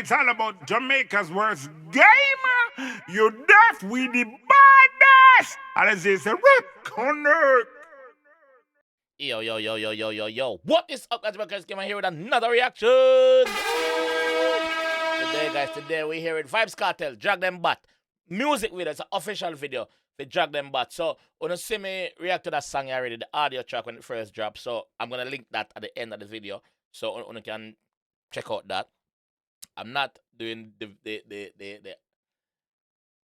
it's all about Jamaica's worst game. You deaf, we the baddest. And as they say, connect. Yo. What is up, guys? Jamaica's Game here with another reaction. Today we here with Vybz Kartel, Drag Them Bat. Music video, it's an official video for Drag Them Bat. So, when you see me react to that song already, the audio track when it first dropped. So, I'm going to link that at the end of the video. So, you can check out that. I'm not doing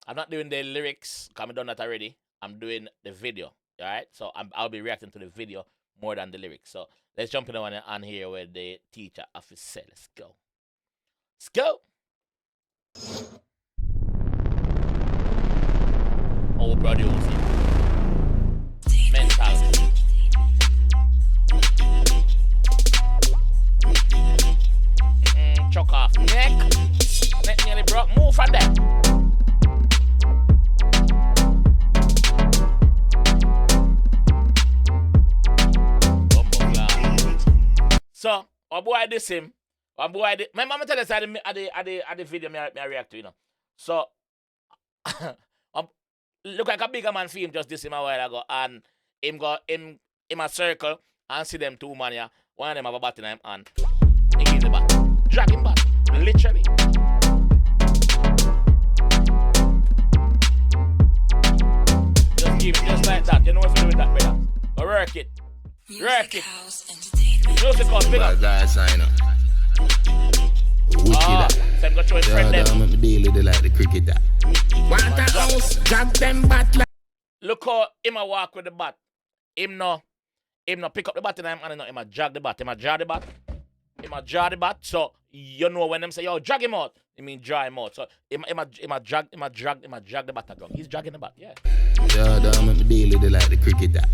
I'm not doing the lyrics, because I've done that already. I'm doing the video, alright? So, I'll be reacting to the video more than the lyrics. So, let's jump in on here with the teacher officer. Let's go. Let's go. Oh, producer. Mental. Choke off neck. Neck nearly broke. Move from there. So, our boy this him. Our boy this. My mama tell us at the video I react to, you know. So, look like a bigger man for him just this him a while ago, and him go him a circle and see them two man here. One of them have a bat in him hand. He give the bat. Drag him back. Literally. Just give it just like that. You know what to do with that, brother. Go work it. Work it. Music house, big up. Same go show his friend them. Like the cricket that. Look how him a walk with the bat. Him no pick up the bat in him and him a drag the bat. Him a jar the bat. Him a jar the bat. So you know when them say yo drag him out, it mean dry him out. So him a drag the bat along. He's dragging the bat, yeah. Yeah, don't make me deal with it like the cricket that.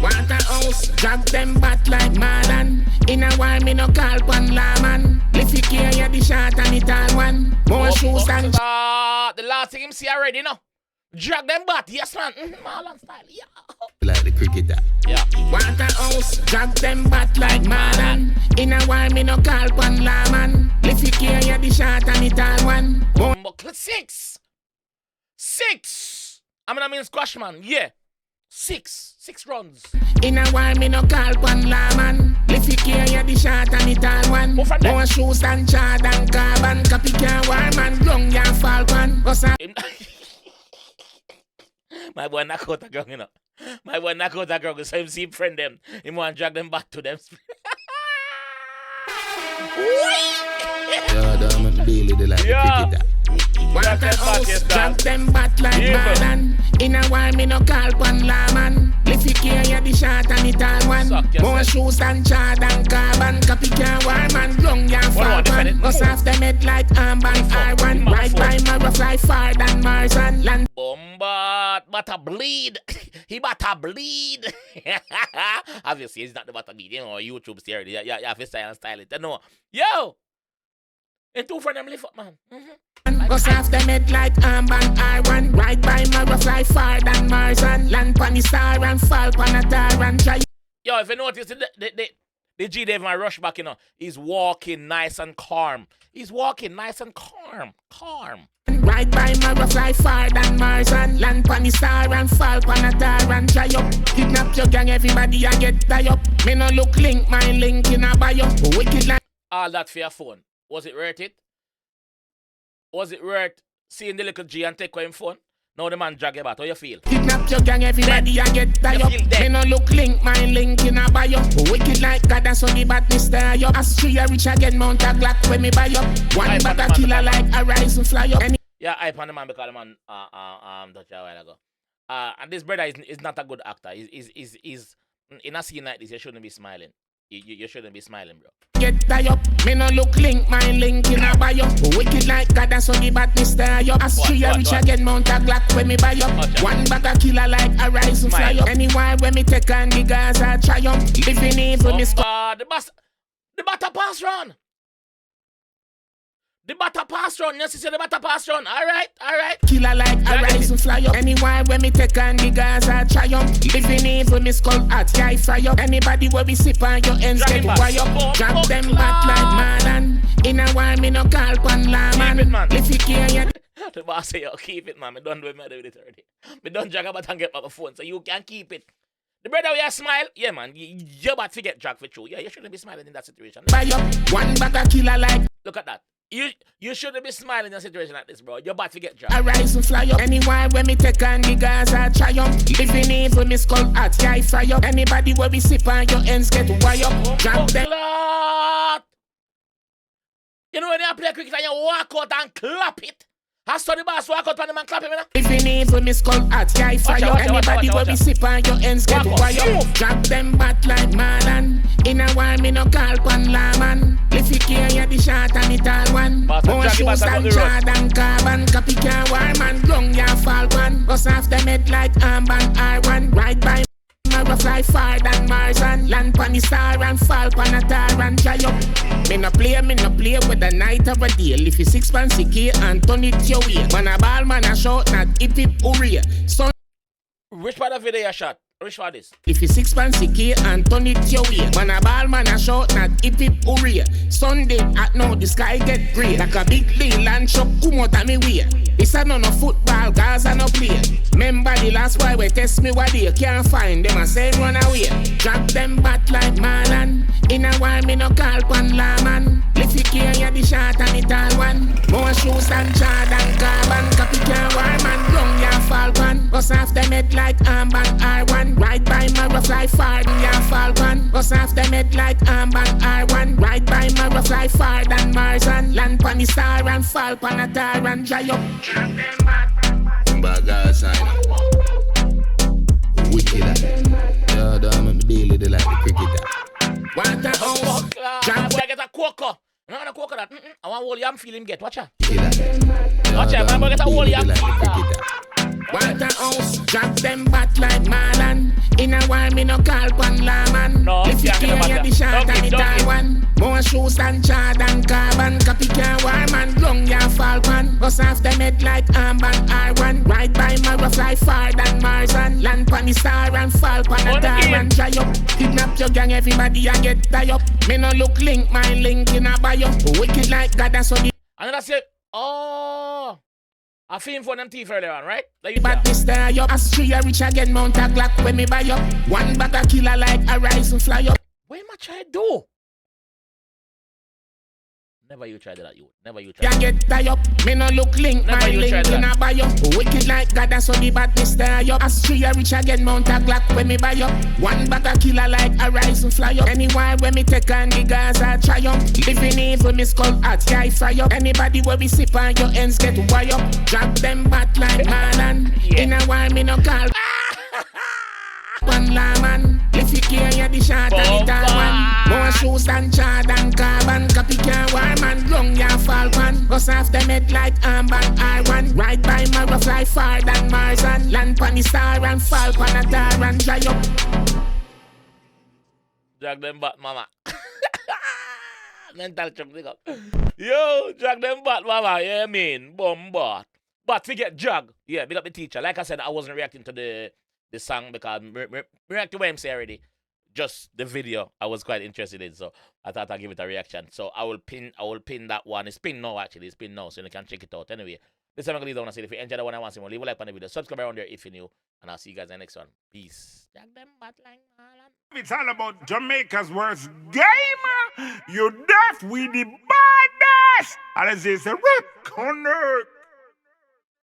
Want a house, drag them bat like Marlon. In a while me no call one lawman. If you care you the short and it all one. More shoes than the last thing him see already, you know. Drag them bat, yes man. Marlon style, yeah. Like the cricket that. Yeah. Want a house, drag them bat like Marlon. In a while me no call one lawman. If you care you the short and it all one. Buckle 6. I mean squash man, yeah. 6 runs. In a while me no call one lawman. If you care you the short and it all one. More shoes than chard and carbon. Copy can war man, young ya falcon. My boy knock out a girl, you know. My boy knock out a girl, so him see friend them. He want to drag them back to them. Yeah, don't make me deal with it like the cricket that. Want a house, drag them bat like Marlon. In a while me no call one lawman. If you care you the short and it all one. More shoes than chard and carbon. Copy can war man, young ya falcon. Must have them head like armband R1. Right by my fly far than Mars and land. Bomba, but a bleed. He but a bleed. Obviously, he's not the but a bleed. You know, YouTube theory. Yeah, have to style it. You know, yo. And two for them lift up, man. Must have them head like armband R1. Right by my fly far than Mars and land pan the star and fall pan a tar and try. Yo, if you notice the G Dave my rush back, you know, he's walking nice and calm. He's walking nice and calm. Right by my fly far than Mars and land pan the star and fall pan a tar and try up. Kidnap your gang, everybody and get tie up. Me no look link, my link in a bio. Wicked like all that for your phone. Was it worth it? Was it worth seeing the little G and take away him phone? Now the man drag you back. How you feel? Kidnap your gang, everybody and get tie up. Me no look link, my link in a bio. Wicked like God, that's how the badness stay up. As tree a rich again, mount a Glock when me buy up. One bag a killer like a rise and fly up. Yeah, I found the man because the man touched a while ago. And this brother is not a good actor. He's in a scene like this, you shouldn't be smiling. You shouldn't be smiling, bro. Get tie up, me no look link, my link in a bio. Wicked like God, that's how the badness stay up. As tree a rich again, mount a Glock when me buy up. One bag a killer like a rise and fly up. Anywhere when me take on the Gaza triumph. Living evil, this the butter pass run. The batter pass run. Yes, you see the batter pass run. All right. Killer like a rise and fly up. Anywhere when me take on the Gaza triumph. Living evil, me skull at guy fry up. Anybody where we sip on your ends get wire up. Drop them back like Marlon. In a while me no call pan man. If you care the boss say, yo, keep it, man. Me done with it already. Me done drag about and get my phone, so you can keep it. The brother we smile, yeah, man. You about to get drag for true. Yeah, you shouldn't be smiling in that situation. Buy up one bag of killer like. Look at that. You shouldn't be smiling in a situation like this, bro. You're about to get drag. I rise and fly up. Anywhere when me take on the Gaza triumph. Living evil, me skull at guy fry up. Anybody where we sip on your ends get wire up. Drop them. You know when you play cricket and you walk out and clap it? I saw the boss walk out on him and clap him, you know? Living evil, me skull at guy fire. Anybody where we sip on your ends get wire. Drop them back like Marlon. In a while me no call pan man. If you care you the shot and it all one. More shoes than Jordan carbon. Copy can war man. Long ya fall one. Bust off them head like armband R1. Ride by Mara fly far than Mars and land pan the star and fall pan a tar and dry up. Me no play with the night of a deal. If you 6 pants key and turn it your way. Man a ball, man a shot, not hip hip hooray. Son. Which part of video you shot? Which part is? If you 6 pants key and turn it your way. Man a ball, man a shot, not hip hip hooray. Sunday at now the sky get grey. Like a big land shop come out of me way. It's a no football, Gaza no play. Remember the last boy we test me what they can't find. Them a say run away. Drop them back like Marlon. In a while me no call pan man. If you care you the shot and it all one. More shoes than Jordan carbon. Copy can war man. Long ya fall pan. Bust off them head like armband R1. Ride by Mara fly far than ya fall pan. Bust off them head like armband R1. Ride by Mara fly far than Mars and land pan the star and fall pan a tar and dry up. Bad sign. Wicked. Yeah, I'm daily they like the cricketer. Want a house? Boy, get a cocoa. No, a cocoa that. I want all yam feel him get. Watch out. Watch out, man. Boy, get a whole yam feel. Want a house? Drop them back like Marlon. In a while me no call pan man. No, if you care you the shot and it all one. More shoes than Jordan carbon. Copy can war man. Long ya fall pan. Bust off them head like armband R1. Ride by Mara fly far than Mars and land pan the star and fall pan a tar and dry up. Kidnap your gang everybody and get tie up. Me no look link my link in a bio. Wicked like God that's so the. And that's it. Oh. I feel for them teeth earlier on, right? Like but this day up. As tree a rich again mount a Glock when me buy up. One bag a killer like a rise and fly up. What am I trying to do? Never you try that, you. Never you try. You get tie up. Me no look link my link in a bio. Wicked like God that's so the badness day up. As tree a rich again mount a Glock when me buy up. One bag a killer like a rise and fly up. Anywhere when me take on the Gaza triumph. Living evil me skull at guy fry up. Anybody where we sip on your ends get wire up. Drop them back like Marlon. In a while me no call pan man. If you care you the shot and it all one. More shoes than Jordan carbon. Copy can war man. Long ya fall pan. Bust off them head like armband R1. Ride by Mara fly far than Mars and land pan the star and fall pan a tar and dry up. Drag them back, mama. Mental choke, dig up. Yo, drag them back, mama. Yeah, I mean, bombard. But we get drag. Yeah, big up the teacher. Like I said, I wasn't reacting to the song because react to what I'm saying already. Just the video I was quite interested in, so I thought I'd give it a reaction. So I will pin that one. It's pinned now actually, it's pinned now, so you can check it out. Anyway, this time I'm gonna leave down and say if you enjoyed the one I want to see more, leave a like on the video, subscribe around there if you're new, and I'll see you guys in the next one. Peace. It's all about Jamaica's worst game. You deaf, we the baddest. And it's a rip connect.